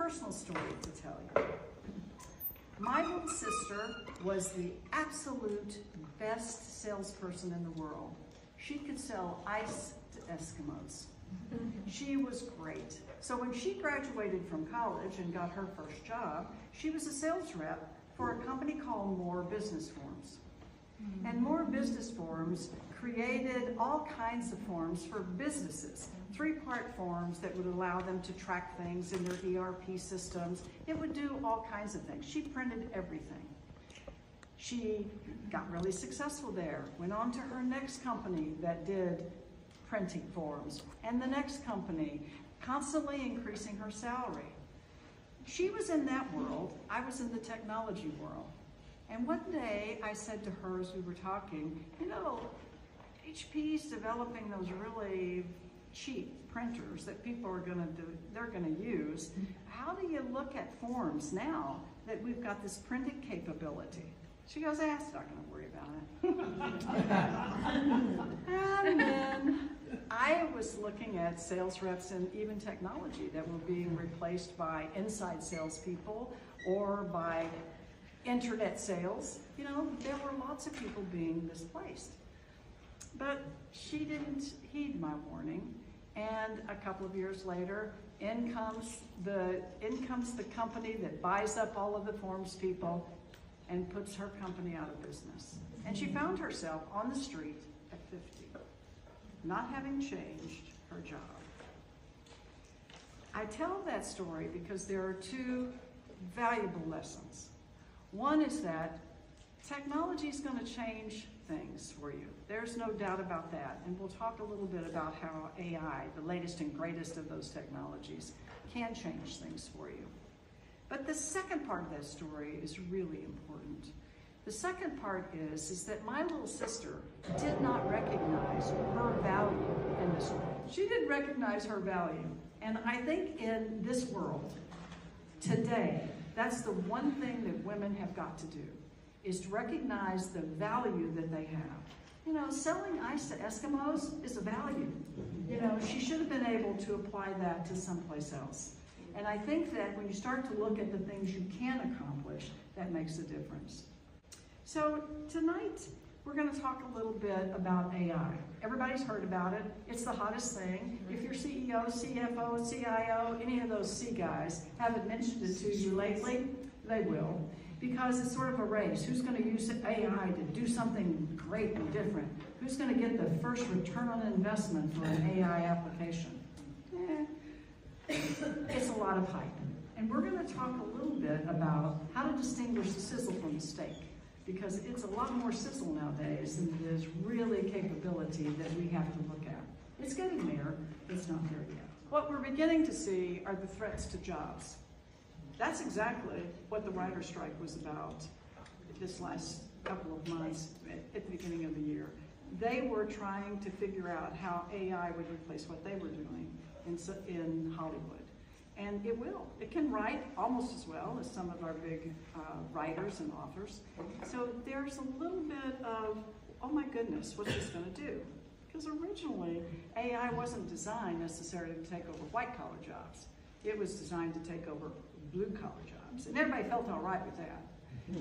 personal story to tell you. My little sister was the absolute best salesperson in the world. She could sell ice to Eskimos. She was great. So when she graduated from college and got her first job, she was a sales rep for a company called More Business Forms. And More Business Forms created all kinds of forms for businesses, 3-part forms that would allow them to track things in their ERP systems. It would do all kinds of things. She printed everything. She got really successful there, went on to her next company that did printing forms, and the next company, constantly increasing her salary. She was in that world, I was in the technology world. And one day I said to her as we were talking, you know, HP's developing those really cheap printers that people are they're gonna use. How do you look at forms now that we've got this printed capability? She goes, I'm not gonna worry about it. And then I was looking at sales reps and even technology that were being replaced by inside salespeople or by internet sales. You know, there were lots of people being displaced. But she didn't heed my warning, and a couple of years later, in comes the company that buys up all of the forms people and puts her company out of business. And she found herself on the street at 50, not having changed her job. I tell that story because there are 2 valuable lessons. One is that technology is going to change things for you. There's no doubt about that. And we'll talk a little bit about how AI, the latest and greatest of those technologies, can change things for you. But the second part of that story is really important. The second part is that my little sister did not recognize her value in this world. She didn't recognize her value. And I think in this world, today, that's the one thing that women have got to do, is to recognize the value that they have. You know, selling ice to Eskimos is a value. You know, she should have been able to apply that to someplace else. And I think that when you start to look at the things you can accomplish, that makes a difference. So tonight, we're going to talk a little bit about AI. Everybody's heard about it. It's the hottest thing. If your CEO, CFO, CIO, any of those C guys haven't mentioned it to you lately, they will. Because it's sort of a race. Who's going to use AI to do something great and different? Who's going to get the first return on investment for an AI application? It's a lot of hype. And we're going to talk a little bit about how to distinguish the sizzle from the steak. Because it's a lot more sizzle nowadays than it is really capability that we have to look at. It's getting there, but it's not there yet. What we're beginning to see are the threats to jobs. That's exactly what the writer's strike was about this last couple of months at the beginning of the year. They were trying to figure out how AI would replace what they were doing in Hollywood. And it will. It can write almost as well as some of our big writers and authors. So there's a little bit of, oh my goodness, what's this going to do? Because originally, AI wasn't designed necessarily to take over white-collar jobs. It was designed to take over blue-collar jobs. And everybody felt all right with that.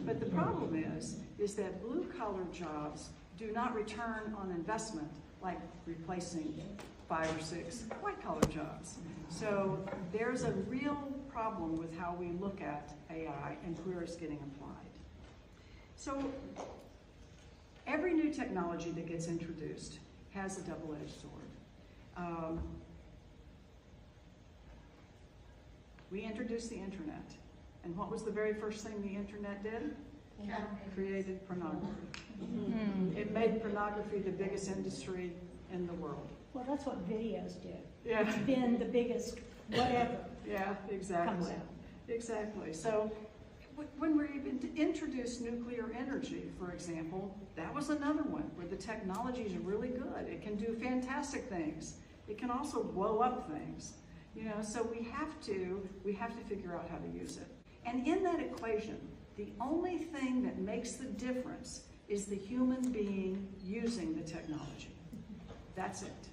But the problem is that blue-collar jobs do not return on investment like replacing 5 or 6 white-collar jobs. So there's a real problem with how we look at AI and where it's getting applied. So every new technology that gets introduced has a double-edged sword. We introduced the internet, and what was the very first thing the internet did? Created pornography. It made pornography the biggest industry in the world. Well, that's what videos do. Yeah. It's been the biggest whatever. Yeah, exactly. Exactly. So when we introduced nuclear energy, for example, that was another one where the technology is really good. It can do fantastic things. It can also blow up things. You know, so we have to figure out how to use it. And in that equation, the only thing that makes the difference is the human being using the technology. That's it.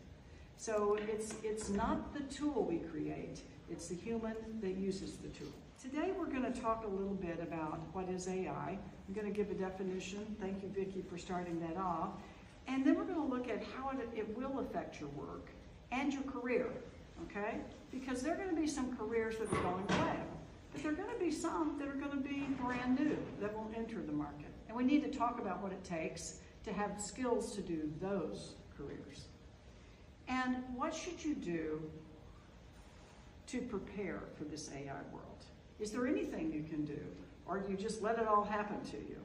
So it's not the tool we create, It's the human that uses the tool. Today we're going to talk a little bit about what is AI. I'm going to give a definition. Thank you, Vicki, for starting that off. And then we're going to look at how it will affect your work and your career, okay? Because there are going to be some careers that are going away, but there are going to be some that are going to be brand new that will enter the market. And we need to talk about what it takes to have skills to do those careers. And what should you do to prepare for this AI world? Is there anything you can do, or do you just let it all happen to you?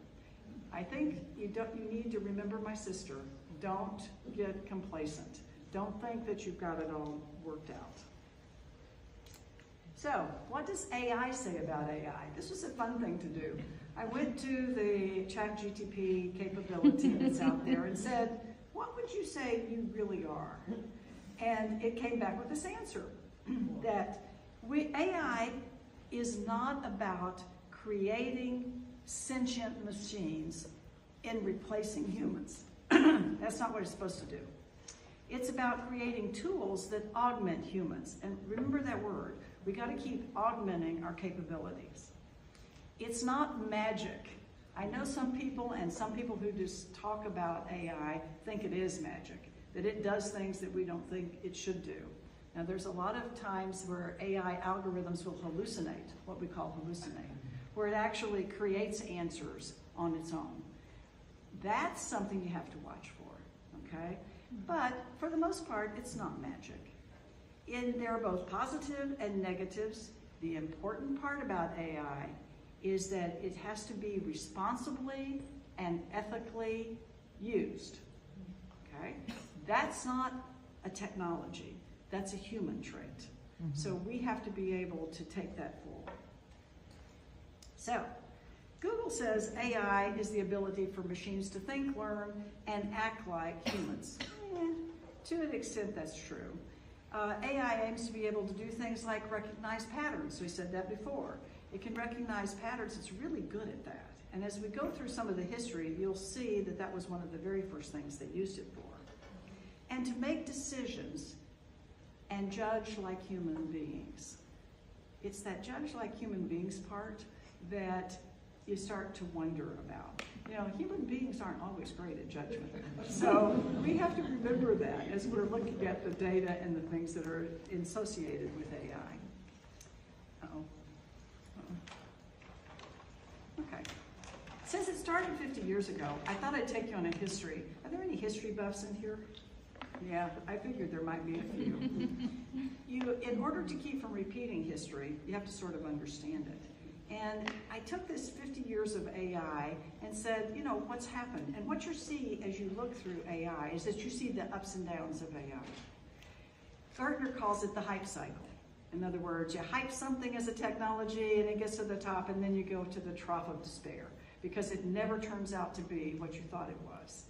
I think you need to remember my sister. Don't get complacent. Don't think that you've got it all worked out. So, what does AI say about AI? This was a fun thing to do. I went to the ChatGPT capability that's out there and said, what would you say you really are? And it came back with this answer, that AI is not about creating sentient machines and replacing humans. That's not what it's supposed to do. It's about creating tools that augment humans. And remember that word. We got to keep augmenting our capabilities. It's not magic. I know some people, and some people who just talk about AI think it is magic, that it does things that we don't think it should do. Now, there's a lot of times where AI algorithms will hallucinate, what we call hallucinate, where it actually creates answers on its own. That's something you have to watch for, okay? But for the most part, it's not magic. There are both positive and negatives. The important part about AI is that it has to be responsibly and ethically used, okay? That's not a technology. That's a human trait. Mm-hmm. So we have to be able to take that forward. So, Google says AI is the ability for machines to think, learn, and act like humans. To an extent, that's true. AI aims to be able to do things like recognize patterns. We said that before. It can recognize patterns. It's really good at that. And as we go through some of the history, you'll see that that was one of the very first things they used it for. And to make decisions and judge like human beings. It's that judge like human beings part that you start to wonder about. You know, human beings aren't always great at judgment. So we have to remember that as we're looking at the data and the things that are associated with AI. Okay. Since it started 50 years ago, I thought I'd take you on a history. Are there any history buffs in here? Yeah, I figured there might be a few. In order to keep from repeating history, you have to sort of understand it. And I took this 50 years of AI and said, you know, what's happened? And what you see as you look through AI is that you see the ups and downs of AI. Gartner calls it the hype cycle. In other words, you hype something as a technology and it gets to the top and then you go to the trough of despair because it never turns out to be what you thought it was.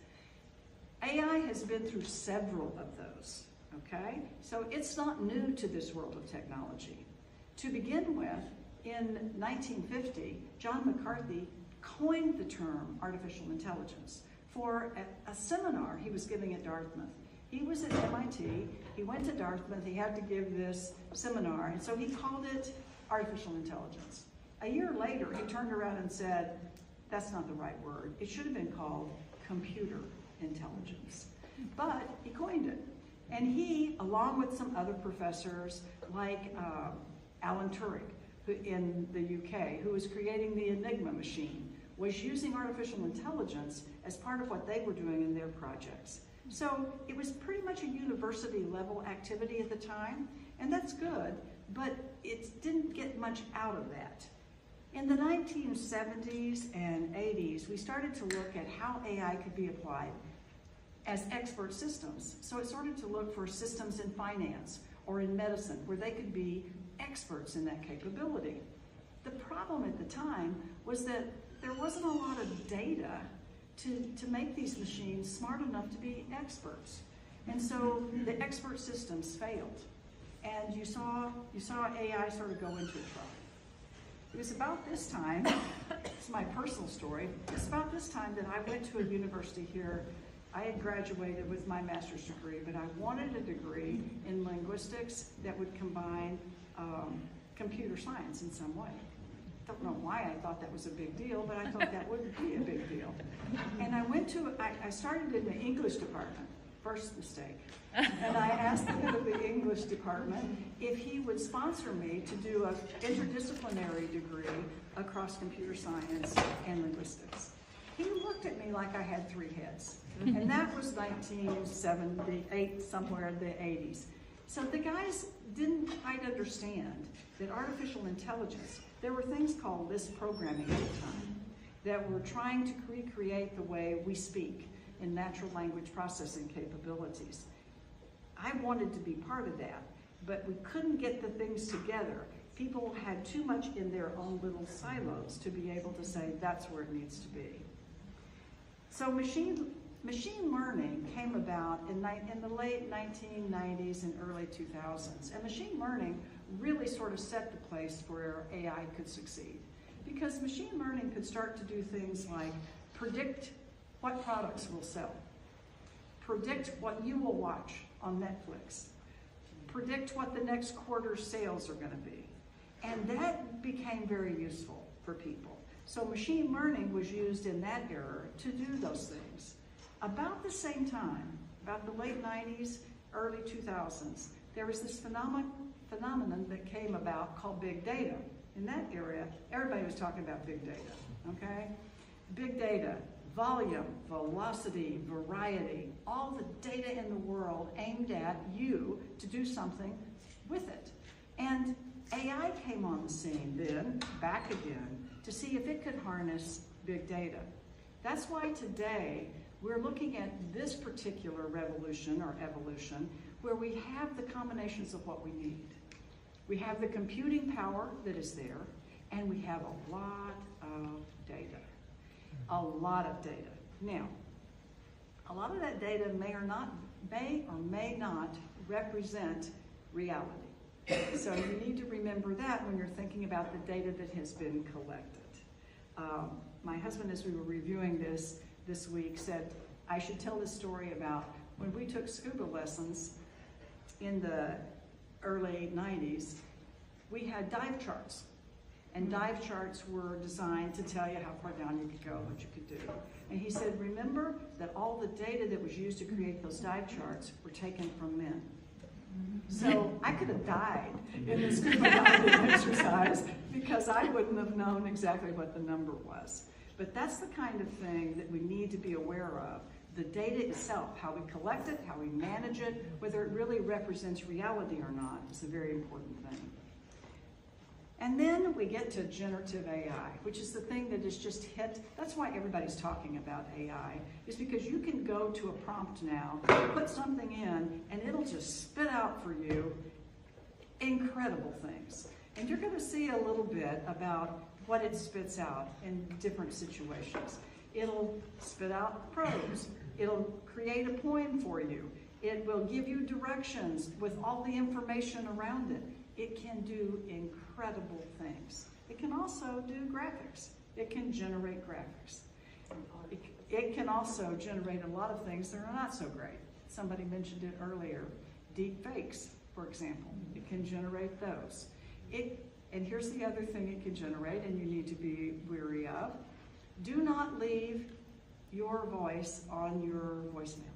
AI has been through several of those, okay? So it's not new to this world of technology. To begin with, in 1950, John McCarthy coined the term artificial intelligence for a seminar he was giving at Dartmouth. He was at MIT, he went to Dartmouth, he had to give this seminar, and so he called it artificial intelligence. A year later, he turned around and said, that's not the right word. It should have been called computer intelligence. But he coined it. And he, along with some other professors like Alan Turing in the UK, who was creating the Enigma machine, was using artificial intelligence as part of what they were doing in their projects. So it was pretty much a university level activity at the time, and that's good, but it didn't get much out of that. In the 1970s and 80s, we started to look at how AI could be applied as expert systems. So it started to look for systems in finance or in medicine where they could be experts in that capability. The problem at the time was that there wasn't a lot of data to make these machines smart enough to be experts. And so the expert systems failed. And you saw AI sort of go into a trough. It was about this time, it's my personal story, it's about this time that I went to a university here. I had graduated with my master's degree, but I wanted a degree in linguistics that would combine computer science in some way. Don't know why I thought that was a big deal, but I thought that would be a big deal. And I started in the English department, first mistake. And I asked the head of the English department if he would sponsor me to do an interdisciplinary degree across computer science and linguistics. He looked at me like I had three heads. And that was 1978, somewhere in the 80s. So the guys didn't quite understand that artificial intelligence, there were things called Lisp programming at the time that were trying to recreate the way we speak in natural language processing capabilities. I wanted to be part of that, but we couldn't get the things together. People had too much in their own little silos to be able to say that's where it needs to be. So machine learning came about in the late 1990s and early 2000s. And machine learning really sort of set the place where AI could succeed. Because machine learning could start to do things like predict what products will sell, predict what you will watch on Netflix, predict what the next quarter's sales are going to be. And that became very useful for people. So machine learning was used in that era to do those things. About the same time, about the late 90s, early 2000s, there was this phenomenon that came about called big data. In that area, everybody was talking about big data, okay? Big data, volume, velocity, variety, all the data in the world aimed at you to do something with it. And AI came on the scene then, back again, to see if it could harness big data. That's why today we're looking at this particular revolution or evolution where we have the combinations of what we need. We have the computing power that is there, and we have a lot of data. A lot of data. Now, a lot of that data may or may not represent reality. So you need to remember that when you're thinking about the data that has been collected. My husband, as we were reviewing this week, said I should tell this story about when we took scuba lessons in the early 90s. We had dive charts. And dive charts were designed to tell you how far down you could go, what you could do. And he said, remember that all the data that was used to create those dive charts were taken from men. So I could have died in this scuba diving exercise because I wouldn't have known exactly what the number was. But that's the kind of thing that we need to be aware of. The data itself, how we collect it, how we manage it, whether it really represents reality or not, is a very important thing. And then we get to generative AI, which is the thing that is just hit. That's why everybody's talking about AI, is because you can go to a prompt now, put something in, and it'll just spit out for you incredible things. And you're going to see a little bit about what it spits out in different situations. It'll spit out prose. It'll create a poem for you. It will give you directions with all the information around it. It can do incredible things. It can also do graphics. It can generate graphics. It can also generate a lot of things that are not so great. Somebody mentioned it earlier. Deep fakes, for example. It can generate those. And here's the other thing it can generate, and you need to be wary of. Do not leave your voice on your voicemail.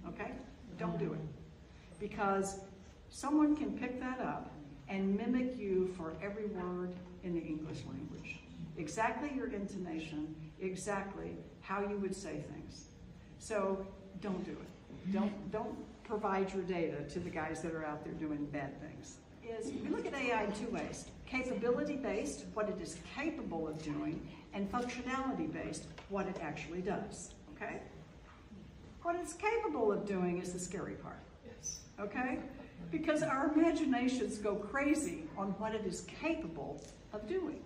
Okay? Don't do it. Because someone can pick that up and mimic you for every word in the English language. Exactly your intonation, exactly how you would say things. So don't do it. Don't provide your data to the guys that are out there doing bad things. We look at AI in two ways. Capability-based, what it is capable of doing, and functionality-based, what it actually does. Okay? What it's capable of doing is the scary part. Yes. Okay? Because our imaginations go crazy on what it is capable of doing.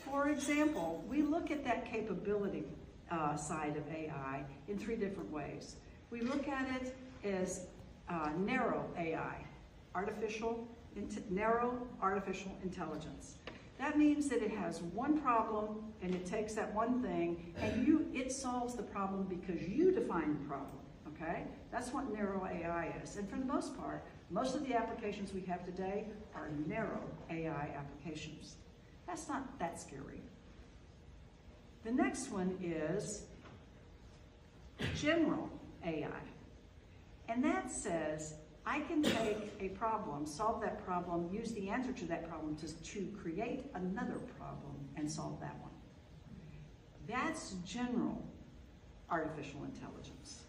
For example, we look at that capability side of AI in three different ways. We look at it as narrow AI, narrow artificial intelligence. That means that it has one problem and it takes that one thing and it solves the problem because you define the problem, okay? That's what narrow AI is. And for the most part, Most of the applications we have today are narrow AI applications. That's not that scary. The next one is general AI. And that says, I can take a problem, solve that problem, use the answer to that problem to create another problem and solve that one. That's general artificial intelligence.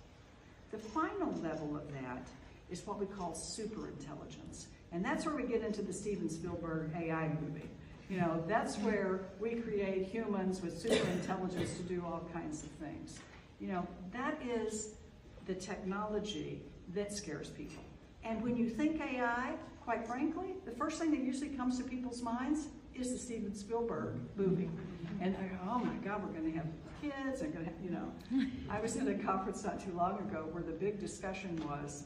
The final level of that is what we call super intelligence. And that's where we get into the Steven Spielberg AI movie. You know, that's where we create humans with super intelligence to do all kinds of things. You know, that is the technology that scares people. And when you think AI, quite frankly, the first thing that usually comes to people's minds is the Steven Spielberg movie. And they go, oh my God, we're gonna have kids, and gonna have, you know. I was in a conference not too long ago where the big discussion was,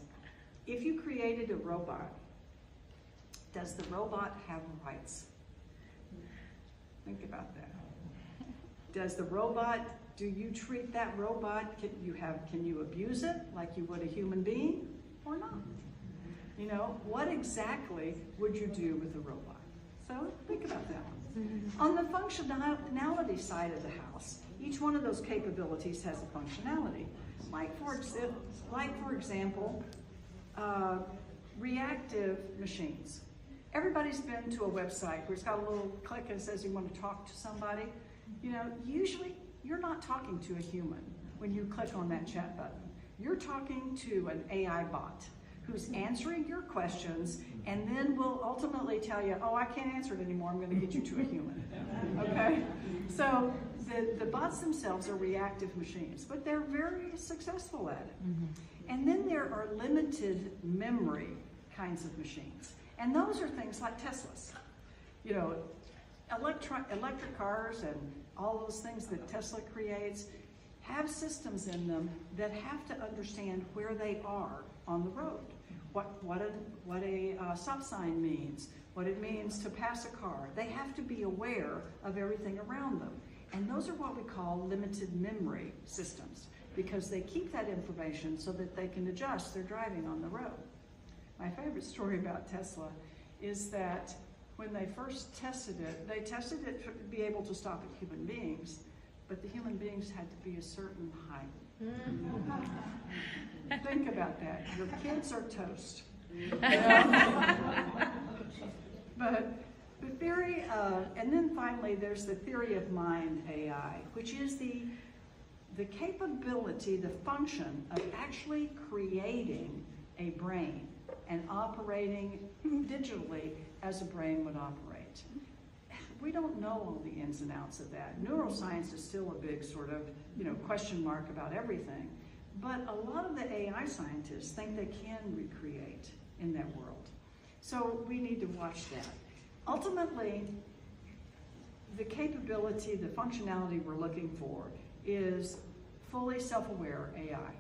if you created a robot, does the robot have rights? Think about that. Does the robot, do you treat that robot, can you abuse it like you would a human being or not? You know, what exactly would you do with a robot? So think about that one. On the functionality side of the house, each one of those capabilities has a functionality. Like for example, reactive machines. Everybody's been to a website where it's got a little click and says you want to talk to somebody. You know, usually you're not talking to a human when you click on that chat button. You're talking to an AI bot who's answering your questions and then will ultimately tell you, oh, I can't answer it anymore, I'm going to get you to a human. Okay? So the bots themselves are reactive machines, but they're very successful at it. And then there are limited memory kinds of machines. And those are things like Teslas. You know, electric cars and all those things that Tesla creates have systems in them that have to understand where they are on the road. What a stop sign means, what it means to pass a car. They have to be aware of everything around them. And those are what we call limited memory systems, because they keep that information so that they can adjust their driving on the road. My favorite story about Tesla is that when they first tested it, they tested it to be able to stop at human beings, but the human beings had to be a certain height. Think about that. Your kids are toast. But the theory of, and then finally there's the theory of mind AI, which is the capability, the function of actually creating a brain and operating digitally as a brain would operate. We don't know all the ins and outs of that. Neuroscience is still a big sort of, question mark about everything. But a lot of the AI scientists think they can recreate in that world. So we need to watch that. Ultimately, the capability, the functionality we're looking for is fully self-aware AI.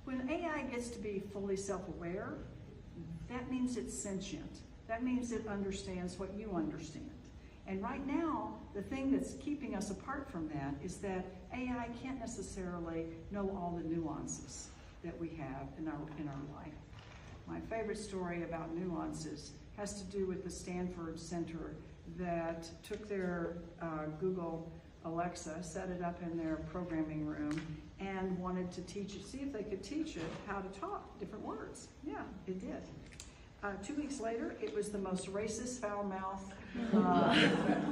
When AI gets to be fully self-aware, that means it's sentient. That means it understands what you understand. And right now, the thing that's keeping us apart from that is that AI can't necessarily know all the nuances that we have in our life. My favorite story about nuances has to do with the Stanford Center that took their Google Alexa, set it up in their programming room, and wanted to teach it, see if they could teach it how to talk different words. Yeah, it did. 2 weeks later, it was the most racist, foul-mouthed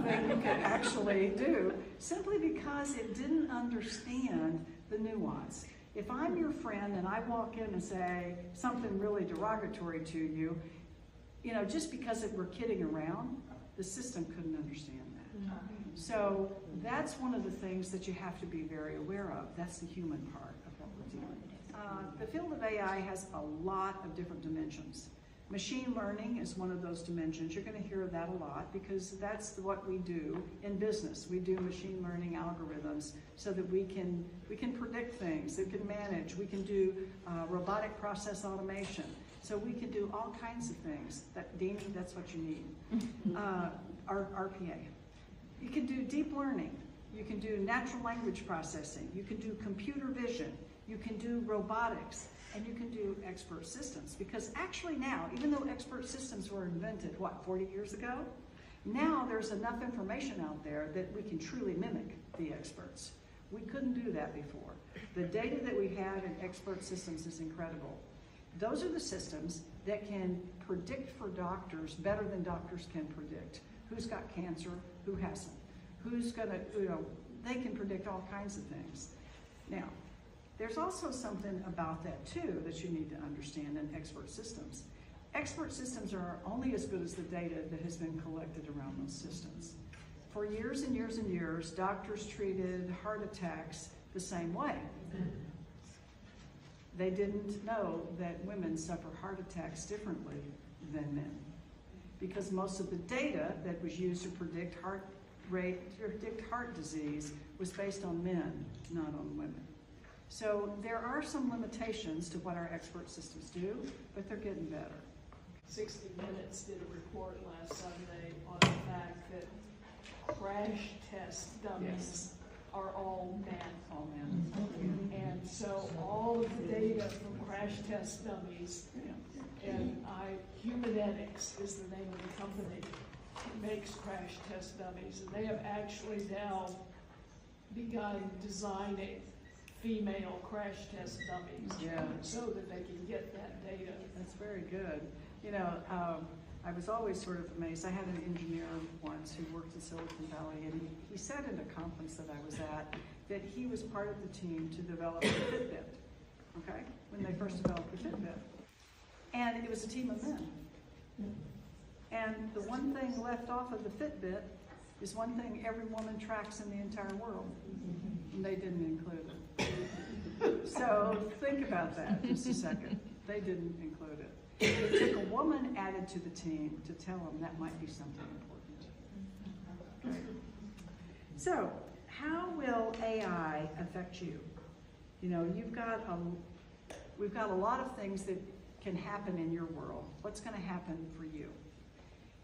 thing you could actually do, simply because it didn't understand the nuance. If I'm your friend and I walk in and say something really derogatory to you, just because we're kidding around, the system couldn't understand that. So that's one of the things that you have to be very aware of. That's the human part of what we're doing. The field of AI has a lot of different dimensions. Machine learning is one of those dimensions. You're going to hear that a lot because that's what we do in business. We do machine learning algorithms so that we can predict things, we can manage, we can do robotic process automation. So we can do all kinds of things. Deanie, that's what you need. RPA. You can do deep learning. You can do natural language processing. You can do computer vision. You can do robotics. and you can do expert systems. Because actually now, even though expert systems were invented, 40 years ago? Now there's enough information out there that we can truly mimic the experts. We couldn't do that before. The data that we have in expert systems is incredible. Those are the systems that can predict for doctors better than doctors can predict. Who's got cancer, who hasn't. Who's gonna, they can predict all kinds of things. Now, there's also something about that too that you need to understand in expert systems. Expert systems are only as good as the data that has been collected around those systems. For years and years and years, doctors treated heart attacks the same way. They didn't know that women suffer heart attacks differently than men, because most of the data that was used to predict heart rate, to predict heart disease, was based on men, not on women. So there are some limitations to what our expert systems do, but they're getting better. 60 Minutes did a report last Sunday on the fact that crash test dummies are all men. All men. And so all of the data from crash test dummies, and Humanetics is the name of the company that makes crash test dummies, and they have actually now begun designing female crash test dummies so that they can get that data. That's very good. I was always sort of amazed. I had an engineer once who worked in Silicon Valley, and he said at a conference that I was at that he was part of the team to develop the Fitbit, okay, when they first developed the Fitbit. And it was a team of men. And the one thing left off of the Fitbit is one thing every woman tracks in the entire world, and they didn't include it. So think about that just a second. They didn't include it. It took a woman added to the team to tell them that might be something important. Okay. So, how will AI affect you? We've got a lot of things that can happen in your world. What's going to happen for you?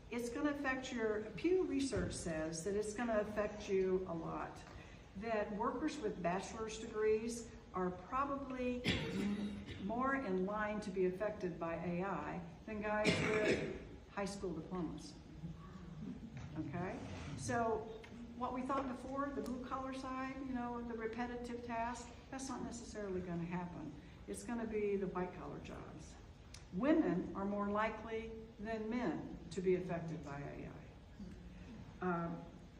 It's going to affect Pew Research says that it's going to affect you a lot. That workers with bachelor's degrees are probably more in line to be affected by AI than guys with high school diplomas. Okay? So what we thought before, the blue collar side, the repetitive task, that's not necessarily going to happen. It's going to be the white collar jobs. Women are more likely than men to be affected by AI.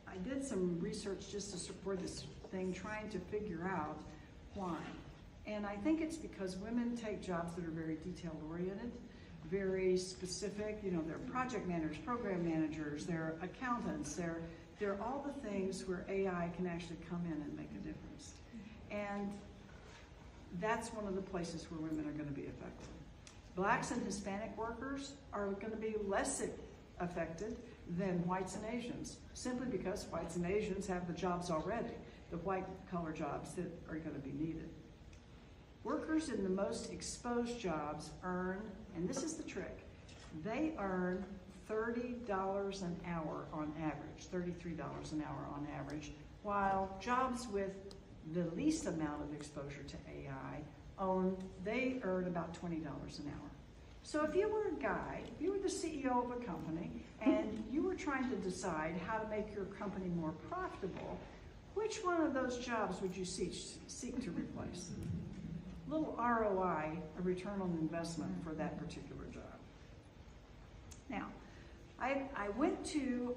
I did some research just to support this thing, trying to figure out why. And I think it's because women take jobs that are very detail-oriented, very specific. They're project managers, program managers, they're accountants, they're all the things where AI can actually come in and make a difference. And that's one of the places where women are going to be affected. Blacks and Hispanic workers are going to be less affected than whites and Asians, simply because whites and Asians have the jobs already, the white-collar jobs that are going to be needed. Workers in the most exposed jobs earn, and this is the trick, they earn $30 an hour on average, $33 an hour on average, while jobs with the least amount of exposure to AI, they earn about $20 an hour. So if you were a guy, if you were the CEO of a company, and you were trying to decide how to make your company more profitable, which one of those jobs would you seek to replace? Little ROI, a return on investment for that particular job. Now, I went to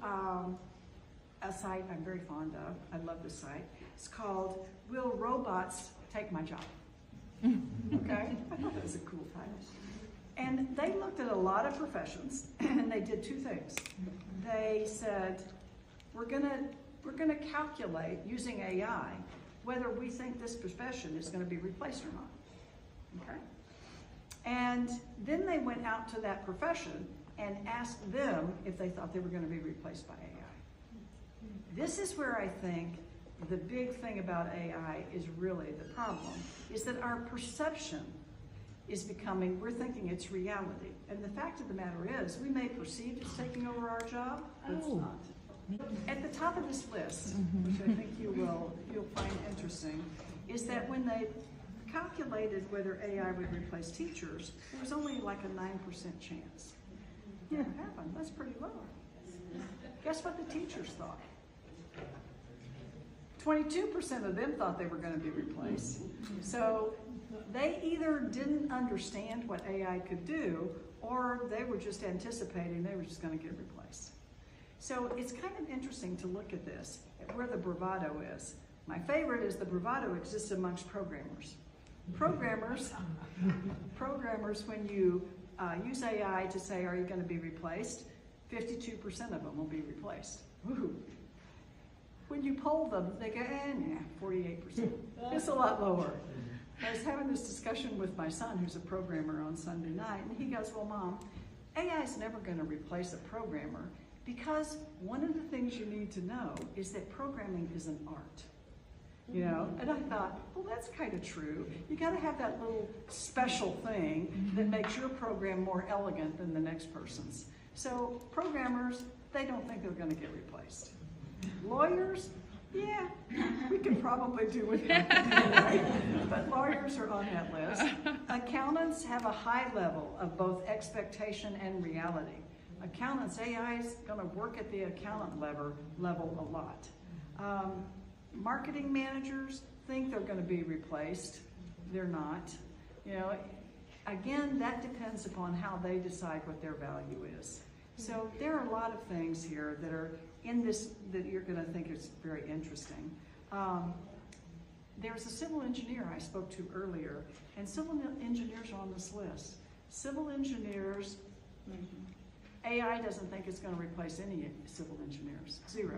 a site I'm very fond of. I love this site. It's called Will Robots Take My Job? Okay? I thought that was a cool title. And they looked at a lot of professions, and they did two things. They said, we're gonna calculate using AI whether we think this profession is going to be replaced or not. Okay? And then they went out to that profession and asked them if they thought they were going to be replaced by AI. This is where I think the big thing about AI is really the problem, is that our perception is becoming, we're thinking it's reality. And the fact of the matter is, we may perceive it's taking over our job, but it's not. At the top of this list, which I think you'll find interesting, is that when they calculated whether AI would replace teachers, there was only like a 9% chance. Yeah, it happened. That's pretty low. Guess what the teachers thought? 22% of them thought they were going to be replaced. So they either didn't understand what AI could do, or they were just anticipating they were just going to get replaced. So it's kind of interesting to look at this, at where the bravado is. My favorite is the bravado exists amongst programmers. Programmers, when you use AI to say, are you going to be replaced? 52% of them will be replaced. Woo-hoo. When you poll them, they go, nah, 48%. It's a lot lower. I was having this discussion with my son, who's a programmer, on Sunday night, and he goes, well, Mom, AI is never going to replace a programmer, because one of the things you need to know is that programming is an art. You know, and I thought, well, that's kind of true. You got to have that little special thing that makes your program more elegant than the next person's. So programmers, they don't think they're going to get replaced. Lawyers, yeah, we can probably do without them, but lawyers are on that list. Accountants have a high level of both expectation and reality. Accountants, AI is going to work at the accountant level a lot. Marketing managers think they're going to be replaced. They're not. You know, again, that depends upon how they decide what their value is. So there are a lot of things here that are in this that you're going to think is very interesting. There's a civil engineer I spoke to earlier, and civil engineers are on this list. Civil engineers, AI doesn't think it's going to replace any civil engineers, 0.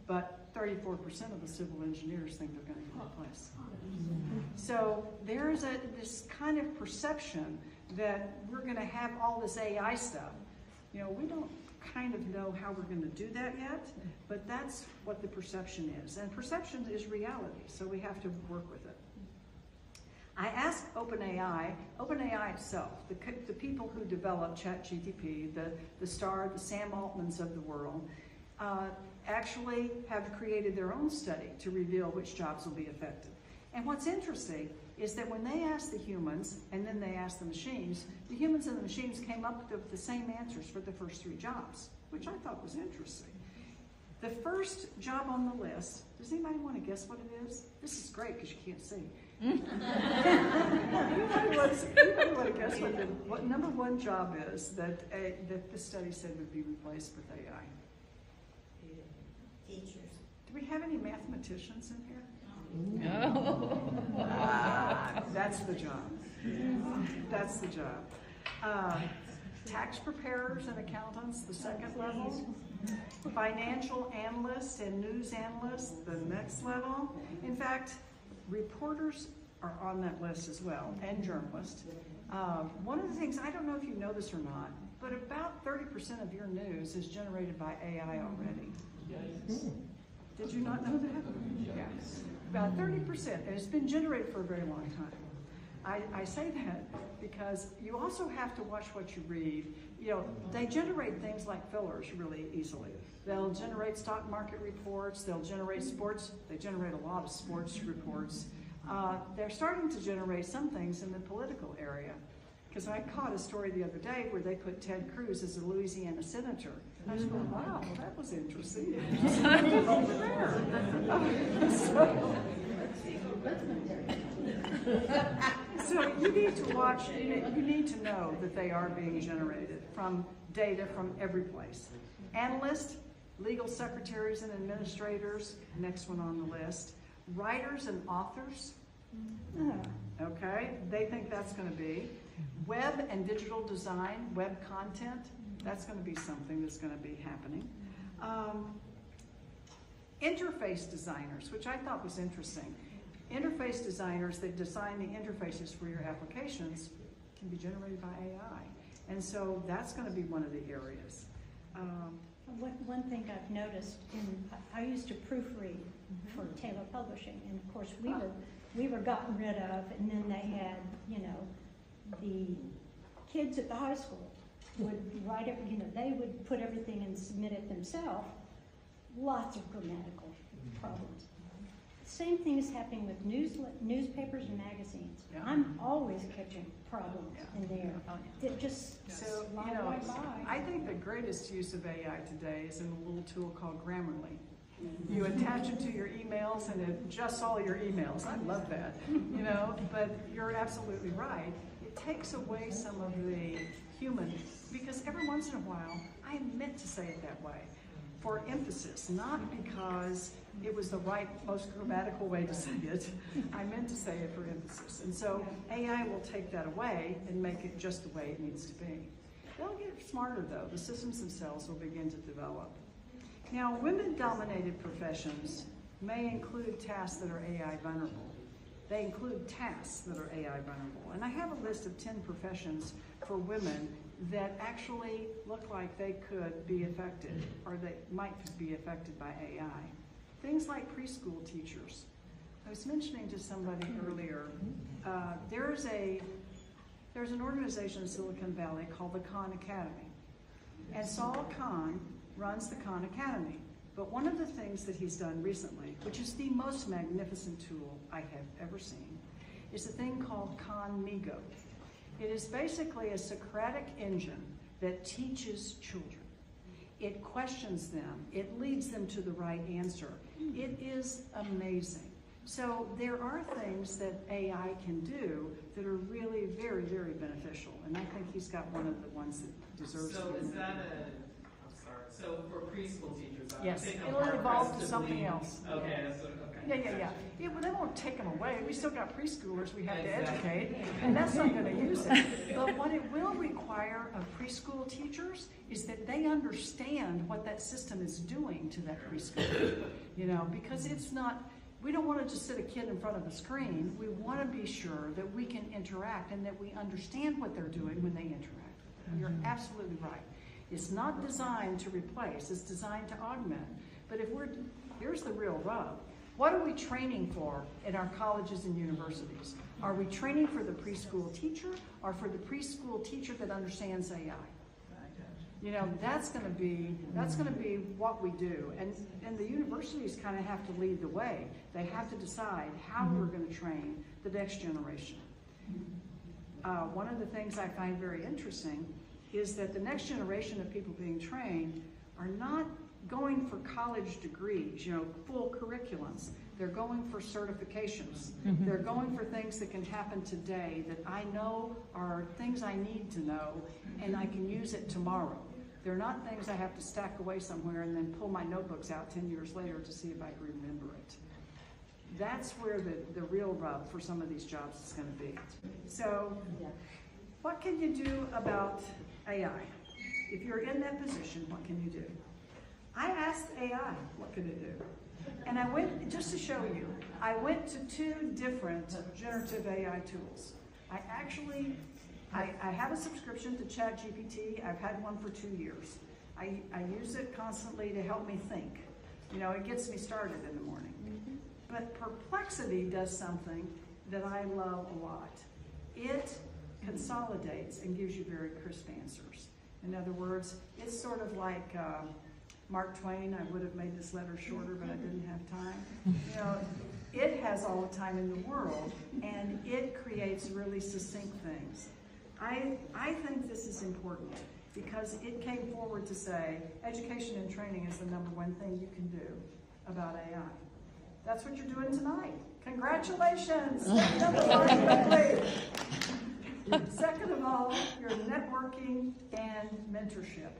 But 34% of the civil engineers think they're going to get replaced. So there's this kind of perception that we're going to have all this AI stuff. You know, we don't kind of know how we're going to do that yet, but that's what the perception is. And perception is reality, so we have to work with it. I asked OpenAI itself, the people who developed ChatGPT, the Star, the Sam Altmans of the world, actually have created their own study to reveal which jobs will be affected. And what's interesting is that when they asked the humans and then they asked the machines, the humans and the machines came up with the same answers for the first 3 jobs, which I thought was interesting. The first job on the list, does anybody want to guess what it is? This is great because you can't see. Anybody want to guess what number 1 job is that the study said would be replaced with AI? Teachers. Do we have any mathematicians in here? No. That's the job. That's the job. Tax preparers and accountants, the second level. Financial analysts and news analysts, the next level. In fact, reporters are on that list as well, and journalists. One of the things, I don't know if you know this or not, but about 30% of your news is generated by AI already. Did you not know that? Yeah. About 30%, and it's been generated for a very long time. I say that because you also have to watch what you read. You know, they generate things like fillers really easily. They'll generate stock market reports, they'll generate sports, they generate a lot of sports reports. They're starting to generate some things in the political area. Because I caught a story the other day where they put Ted Cruz as a Louisiana senator. I was going, wow, well, that was interesting. Over there. So you need to watch, you need to know that they are being generated from data from every place. Analysts, legal secretaries and administrators, next one on the list. Writers and authors, okay, they think that's going to be. Web and digital design, web content, that's going to be something that's going to be happening. Interface designers, which I thought was interesting. Interface designers that design the interfaces for your applications can be generated by AI. And so that's going to be one of the areas. One thing I've noticed, I used to proofread for Taylor Publishing, and of course we were gotten rid of, and then they had, you know, the kids at the high school would write it, you know, they would put everything and submit it themselves. Lots of grammatical problems. same thing is happening with newspapers and magazines. Yeah. I'm always catching problems Yeah. in there. It just So, slide right by. I think the greatest use of AI today is in a little tool called Grammarly. You attach it to your emails and it adjusts all your emails. I love that, but you're absolutely right. It takes away some of the human, because every once in a while, I meant to say it that way, for emphasis, not because it was the right, most grammatical way to say it. I meant to say it for emphasis. And so AI will take that away and make it just the way it needs to be. They'll get smarter though. The systems themselves will begin to develop. Now, women-dominated professions may include tasks that are AI vulnerable. They include tasks that are AI vulnerable. And I have a list of 10 professions for women that actually look like they could be affected, or they might be affected by AI. Things like preschool teachers. I was mentioning to somebody earlier, there's an organization in Silicon Valley called the Khan Academy. And Saul Khan runs the Khan Academy. But one of the things that he's done recently, which is the most magnificent tool I have ever seen, is a thing called Khan Migo. It is basically a Socratic engine that teaches children. It questions them. It leads them to the right answer. It is amazing. So there are things that AI can do that are really very, very beneficial. And I think he's got one of the ones that deserves So to be. is that so for preschool teachers, Yes, I think it'll I'm evolve hard-pressed to something believe- else. Okay, that's what, okay. Yeah, well, they won't take them away. We still got preschoolers we have to Exactly. educate, and that's not going to use it. But what it will require of preschool teachers is that they understand what that system is doing to that preschool. Because it's not, we don't want to just sit a kid in front of a screen. We want to be sure that we can interact and that we understand what they're doing when they interact. You're absolutely right. It's not designed to replace, it's designed to augment. But here's the real rub. What are we training for in our colleges and universities? Are we training for the preschool teacher or for the preschool teacher that understands AI? That's going to be what we do. And the universities kind of have to lead the way. They have to decide how we're going to train the next generation. One of the things I find very interesting is that the next generation of people being trained are not going for college degrees, full curriculums. They're going for certifications. They're going for things that can happen today that I know are things I need to know and I can use it tomorrow. They're not things I have to stack away somewhere and then pull my notebooks out 10 years later to see if I can remember it. That's where the real rub for some of these jobs is going to be. So, what can you do about AI? If you're in that position, what can you do? I asked AI, what could it do? And I went, just to show you, I went to 2 different generative AI tools. I have a subscription to ChatGPT. I've had one for 2 years. I use it constantly to help me think. It gets me started in the morning. But Perplexity does something that I love a lot. It consolidates and gives you very crisp answers. In other words, it's sort of like Mark Twain. I would have made this letter shorter, but I didn't have time. It has all the time in the world, and it creates really succinct things. I think this is important because it came forward to say education and training is the #1 thing you can do about AI. That's what you're doing tonight. Congratulations! Step number 1 complete. Second of all, your networking and mentorship.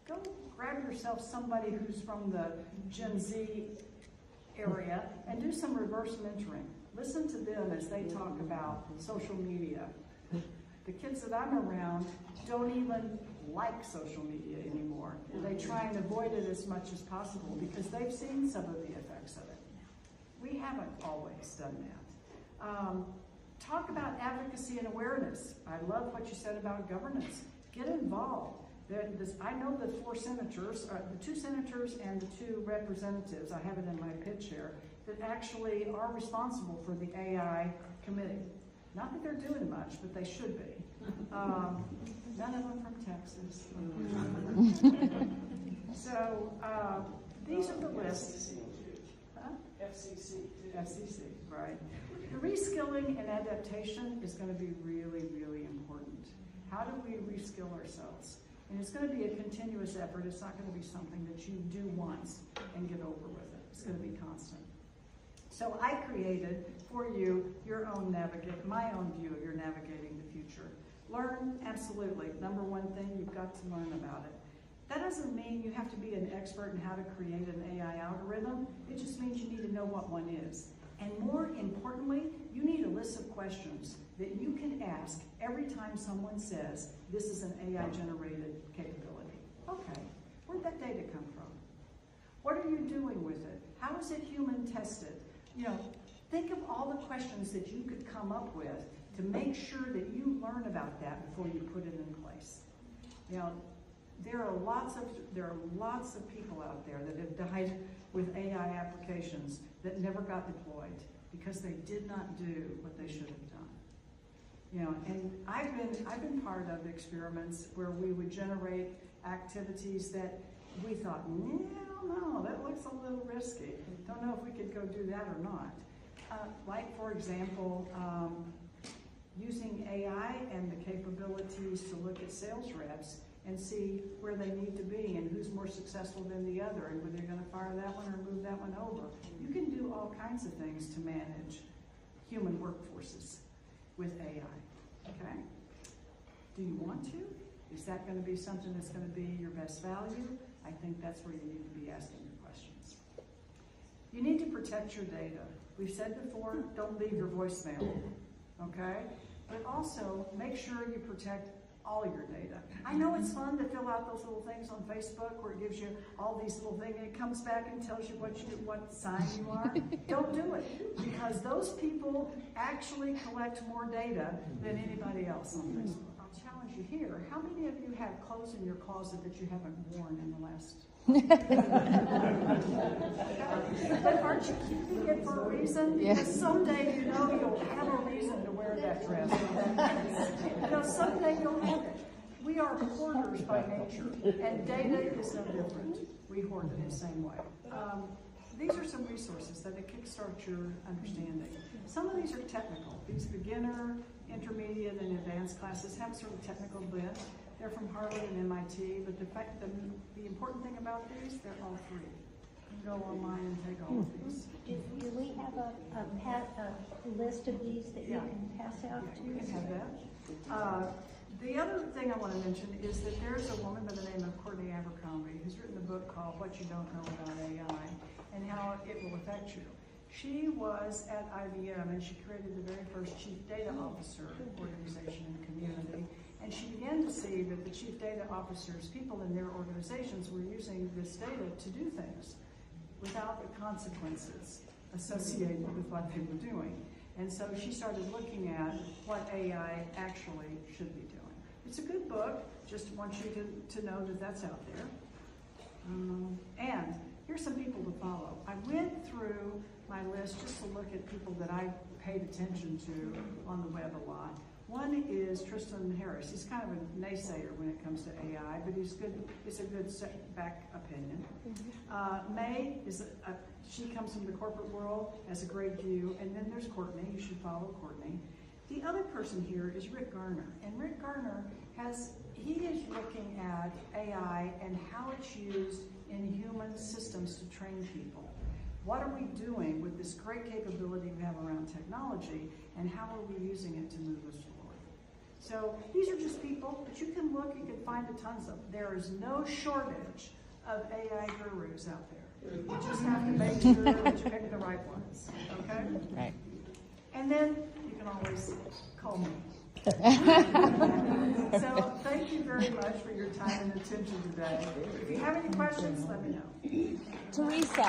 Go grab yourself somebody who's from the Gen Z area and do some reverse mentoring. Listen to them as they talk about social media. The kids that I'm around don't even like social media anymore. They try and avoid it as much as possible because they've seen some of the effects of it. We haven't always done that. Talk about advocacy and awareness. I love what you said about governance. Get involved. I know the 4 senators, the 2 senators and the 2 representatives, I have it in my pitch here, that actually are responsible for the AI committee. Not that they're doing much, but they should be. None of them from Texas. So these are the lists. Huh? FCC too. FCC, right. The reskilling and adaptation is going to be really, really important. How do we reskill ourselves? And it's going to be a continuous effort. It's not going to be something that you do once and get over with it. It's going to be constant. So I created for you your own my own view of your navigating the future. Learn, absolutely. Number one thing, you've got to learn about it. That doesn't mean you have to be an expert in how to create an AI algorithm. It just means you need to know what one is. And more importantly, you need a list of questions that you can ask every time someone says, this is an AI-generated capability. Okay, where'd that data come from? What are you doing with it? How is it human tested? You know, think of all the questions that you could come up with to make sure that you learn about that before you put it in place. You know, there are lots of people out there that have died with AI applications that never got deployed because they did not do what they should have done. You know, and I've been part of experiments where we would generate activities that we thought, no, that looks a little risky. Don't know if we could go do that or not. Like, for example, using AI and the capabilities to look at sales reps and see where they need to be and who's more successful than the other and whether they're going to fire that one or move that one over. You can do all kinds of things to manage human workforces with AI, okay? Do you want to? Is that going to be something that's going to be your best value? I think that's where you need to be asking your questions. You need to protect your data. We've said before, don't leave your voicemail, okay? But also, make sure you protect all your data. I know it's fun to fill out those little things on Facebook where it gives you all these little things and it comes back and tells you what sign you are. Don't do it, because those people actually collect more data than anybody else on Facebook. I'll challenge you here. How many of you have clothes in your closet that you haven't worn in the last But aren't you keeping it for a reason? Because someday you'll have a reason to wear that dress. Someday you'll have it. We are hoarders by nature, and data is no different. We hoard it the same way. These are some resources that kickstart your understanding. Some of these are technical. These beginner, intermediate, and advanced classes have sort of technical bent. They're from Harvard and MIT, but the important thing about these, they're all free. You can go online and take all of these. Do we have a list of these that you can pass out to? You can have that. The other thing I want to mention is that there's a woman by the name of Courtney Abercrombie who's written a book called What You Don't Know About AI and How It Will Affect You. She was at IBM and she created the very first Chief Data Officer organization in the community. And she began to see that the Chief Data Officers, people in their organizations, were using this data to do things without the consequences associated with what they were doing. And so she started looking at what AI actually should be doing. It's a good book, just want you to know that that's out there. And here's some people to follow. I went through my list just to look at people that I paid attention to on the web a lot. One is Tristan Harris. He's kind of a naysayer when it comes to AI, but he's good. It's a good back opinion. May she comes from the corporate world, has a great view, and then there's Courtney. You should follow Courtney. The other person here is Rick Garner, and Rick Garner he is looking at AI and how it's used in human systems to train people. What are we doing with this great capability we have around technology, and how are we using it to move us forward? So these are just people, but you can look, you can find tons of them. There is no shortage of AI gurus out there. You just have to make sure that you pick the right ones, okay? Right. And then you can always call me. So thank you very much for your time and attention today. If you have any questions, let me know. Theresa.